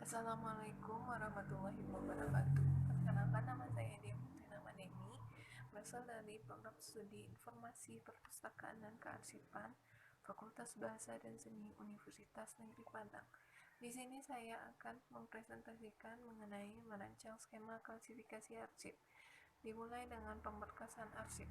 Assalamualaikum warahmatullahi wabarakatuh. Perkenalkan, nama saya Demi, berasal dari program studi Informasi Perpustakaan dan Kearsipan, Fakultas Bahasa dan Seni Universitas Negeri Padang. Di sini saya akan mempresentasikan mengenai merancang skema klasifikasi arsip. Dimulai dengan pemberkasan arsip.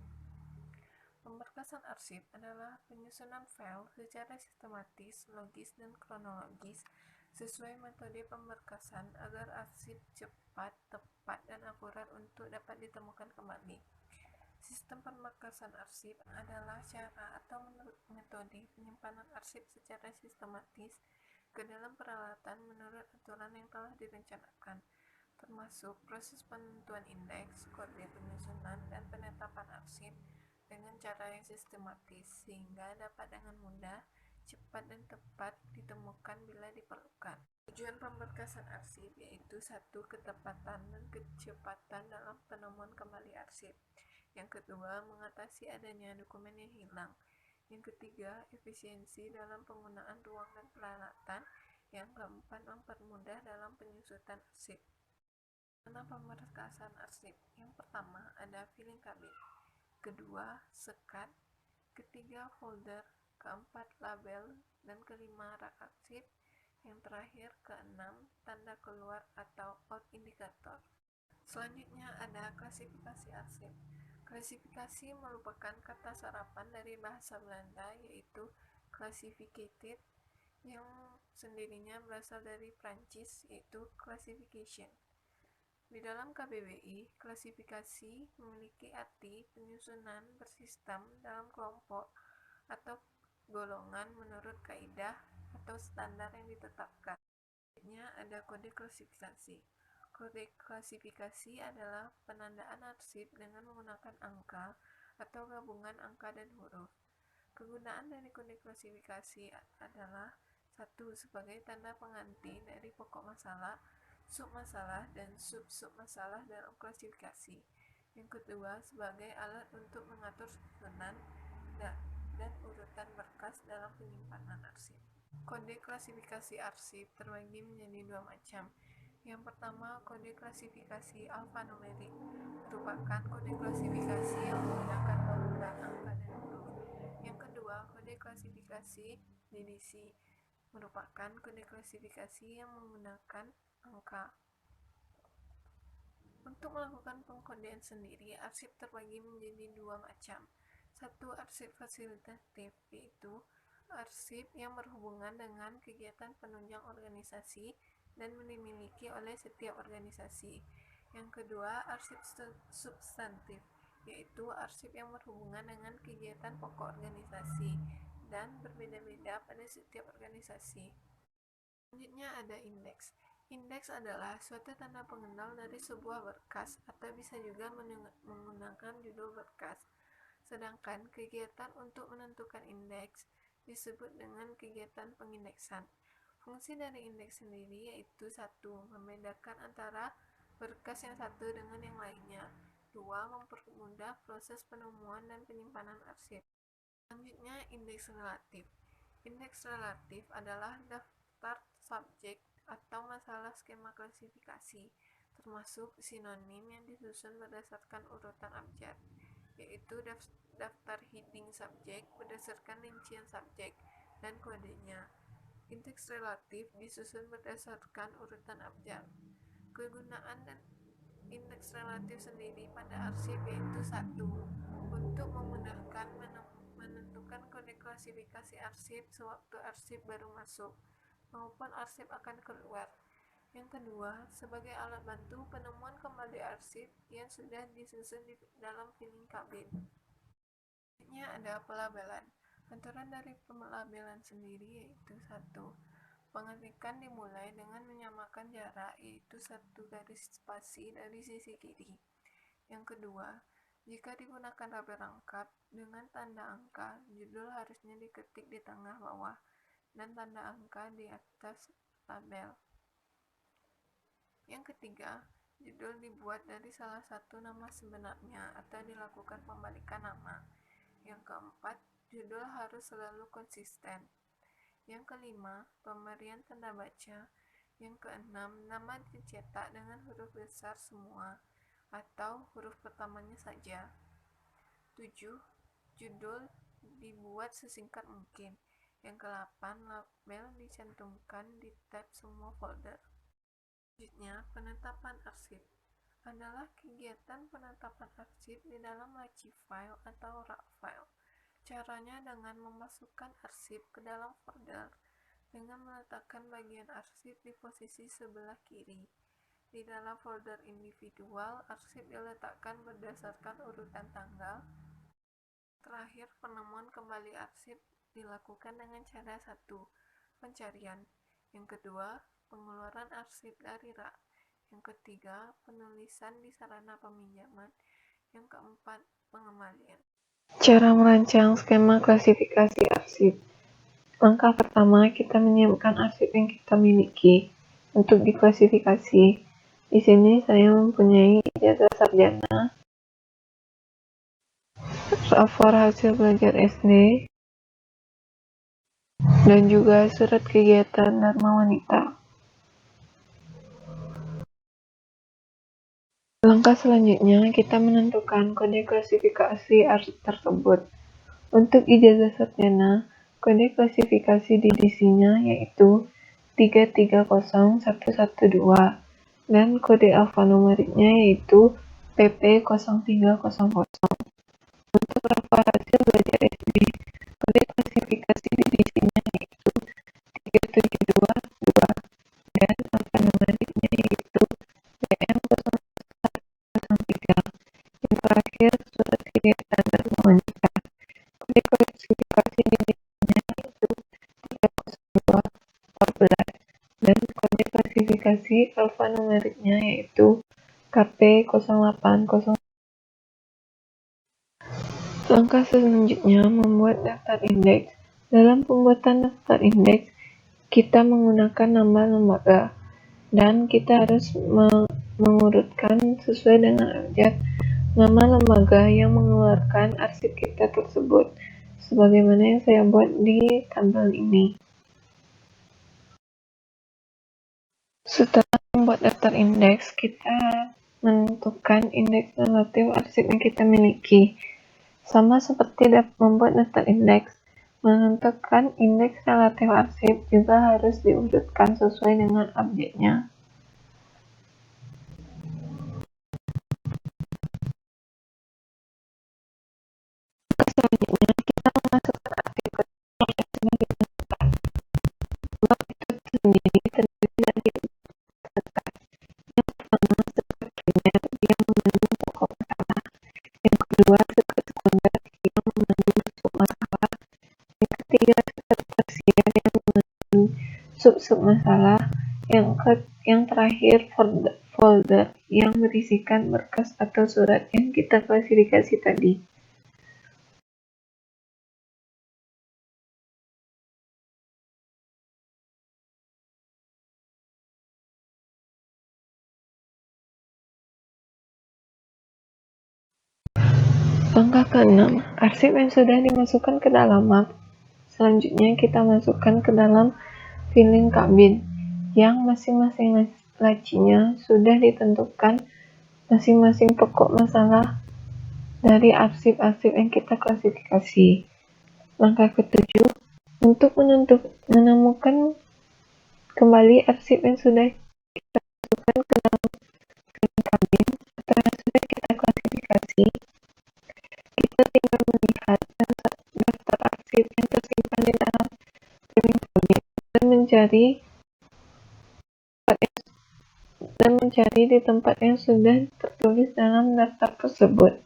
Pemberkasan arsip adalah penyusunan file secara sistematis, logis, dan kronologis sesuai metode pemberkasan agar arsip cepat, tepat, dan akurat untuk dapat ditemukan kembali. Sistem pemberkasan arsip adalah cara atau metode penyimpanan arsip secara sistematis ke dalam peralatan menurut aturan yang telah direncanakan, termasuk proses penentuan indeks, kode penyusunan, dan penetapan arsip dengan cara yang sistematis sehingga dapat dengan mudah, cepat, dan tepat ditemukan bila diperlukan. Tujuan pemberkasan arsip yaitu satu, ketepatan dan kecepatan dalam penemuan kembali arsip. Yang kedua, mengatasi adanya dokumen yang hilang. Yang ketiga, efisiensi dalam penggunaan ruang dan peralatan. Yang keempat, mempermudah dalam penyusutan arsip. Karena pemberkasan arsip, yang pertama ada filing cabinet, kedua sekat, ketiga folder, keempat label, dan kelima rak arsip, yang terakhir keenam tanda keluar atau out indicator. Selanjutnya ada klasifikasi arsip. Klasifikasi merupakan kata serapan dari bahasa Belanda yaitu classificated, yang sendirinya berasal dari Prancis yaitu classification. Di dalam KBBI, klasifikasi memiliki arti penyusunan bersistem dalam kelompok atau golongan menurut kaidah atau standar yang ditetapkan. Selanjutnya ada kode klasifikasi. Kode klasifikasi adalah penandaan arsip dengan menggunakan angka atau gabungan angka dan huruf. Kegunaan dari kode klasifikasi adalah satu, sebagai tanda pengganti dari pokok masalah, submasalah, dan sub-submasalah dalam klasifikasi. Yang kedua, sebagai alat untuk mengatur susunan dan urutan berkas dalam penyimpanan arsip. Kode klasifikasi arsip terbagi menjadi dua macam. Yang pertama, kode klasifikasi alfanumerik merupakan kode klasifikasi yang menggunakan gabungan angka dan huruf. Yang kedua, kode klasifikasi DDC merupakan kode klasifikasi yang menggunakan angka. Untuk melakukan pengkodean sendiri, arsip terbagi menjadi dua macam. Satu, arsip fasilitatif, yaitu arsip yang berhubungan dengan kegiatan penunjang organisasi dan dimiliki oleh setiap organisasi. Yang kedua, arsip substantif, yaitu arsip yang berhubungan dengan kegiatan pokok organisasi dan berbeda-beda pada setiap organisasi. Selanjutnya ada indeks. Indeks adalah suatu tanda pengenal dari sebuah berkas atau bisa juga menggunakan judul berkas. Sedangkan kegiatan untuk menentukan indeks disebut dengan kegiatan pengindeksan. Fungsi dari indeks sendiri yaitu satu, membedakan antara berkas yang satu dengan yang lainnya. Dua, mempermudah proses penemuan dan penyimpanan arsip. Selanjutnya, indeks relatif. Indeks relatif adalah daftar subjek atau masalah skema klasifikasi, termasuk sinonim yang disusun berdasarkan urutan abjad, yaitu daftar heading subjek berdasarkan rincian subjek dan kodenya. Indeks relatif disusun berdasarkan urutan abjad. Kegunaan dan indeks relatif sendiri pada arsip yaitu satu, untuk memudahkan menentukan kode klasifikasi arsip sewaktu arsip baru masuk maupun arsip akan keluar. Yang kedua, sebagai alat bantu penemuan kembali arsip yang sudah disusun di dalam filing cabinet. Selanjutnya ada pelabelan. Aturan dari pelabelan sendiri yaitu satu, pengetikan dimulai dengan menyamakan jarak yaitu satu garis spasi dari sisi kiri. Yang kedua, jika digunakan label rangkap dengan tanda angka, judul harusnya diketik di tengah bawah dan tanda angka di atas label. Yang ketiga, judul dibuat dari salah satu nama sebenarnya atau dilakukan pembalikan nama. Yang keempat, judul harus selalu konsisten. Yang kelima, pemberian tanda baca. Yang keenam, nama dicetak dengan huruf besar semua atau huruf pertamanya saja. 7. Judul dibuat sesingkat mungkin. Yang ke-8, label dicantumkan di tab semua folder. Selanjutnya, penetapan arsip adalah kegiatan penetapan arsip di dalam laci file atau rak file. Caranya dengan memasukkan arsip ke dalam folder dengan meletakkan bagian arsip di posisi sebelah kiri. Di dalam folder individual, arsip diletakkan berdasarkan urutan tanggal. Terakhir, penemuan kembali arsip dilakukan dengan cara 1. Pencarian. Yang kedua, pengeluaran arsip dari rak. Yang ketiga, penulisan di sarana peminjaman. Yang keempat, pengembalian. Cara merancang skema klasifikasi arsip. Langkah pertama, kita menyiapkan arsip yang kita miliki untuk diklasifikasi. Di sini saya mempunyai ijazah sarjana, rapor hasil belajar SD, dan juga surat kegiatan Dharma Wanita. Langkah selanjutnya, kita menentukan kode klasifikasi arsip tersebut. Untuk ijazah sarjana, kode klasifikasi divisinya yaitu 330112 dan kode alfanumeriknya yaitu PP0300. Untuk rapor hasil belajar SD, kode klasifikasi divisinya yaitu 3722 dan alfanumeriknya yaitu BM0103. Yang terakhir, surat kegiatan Dharma Wanita. Kode klasifikasi divisinya yaitu 30214 dan kode klasifikasi alfanumeriknya yaitu KP0800. Langkah selanjutnya membuat daftar indeks. Dalam pembuatan daftar indeks, kita menggunakan nama lembaga dan kita harus mengurutkan sesuai dengan abjad nama lembaga yang mengeluarkan arsip kita tersebut, sebagaimana yang saya buat di tabel ini. Setelah membuat daftar indeks, kita menentukan indeks relatif arsip yang kita miliki. Sama seperti membuat daftar indeks, menentukan indeks relatif arsip juga harus diurutkan sesuai dengan abjadnya. Selanjutnya, kita memasukkan arsip ke dalam yang sudah ditentukan. Blok itu sendiri terdiri dari 4 sekat. Yang pertama, sekat primer yang mengandung pokok masalah. Yang kedua, sekat sekunder yang mengandung submasalah. Yang ketiga, sekat tersier yang mengandung sub-sub masalah. Yang terakhir, folder yang berisikan berkas atau surat yang kita klasifikasi tadi. Langkah ke-6, arsip yang sudah dimasukkan ke dalam map. Selanjutnya kita masukkan ke dalam filing kabin yang masing-masing lacinya sudah ditentukan masing-masing pokok masalah dari arsip-arsip yang kita klasifikasi. Langkah ke-7, untuk menemukan kembali arsip yang sudah kita masukkan ke dalam filing kabin atau yang sudah kita klasifikasi, kita tinggal melihat daftar arsip yang tersimpan di dalam filing kabin dan mencari di tempat yang sudah tertulis dalam daftar tersebut.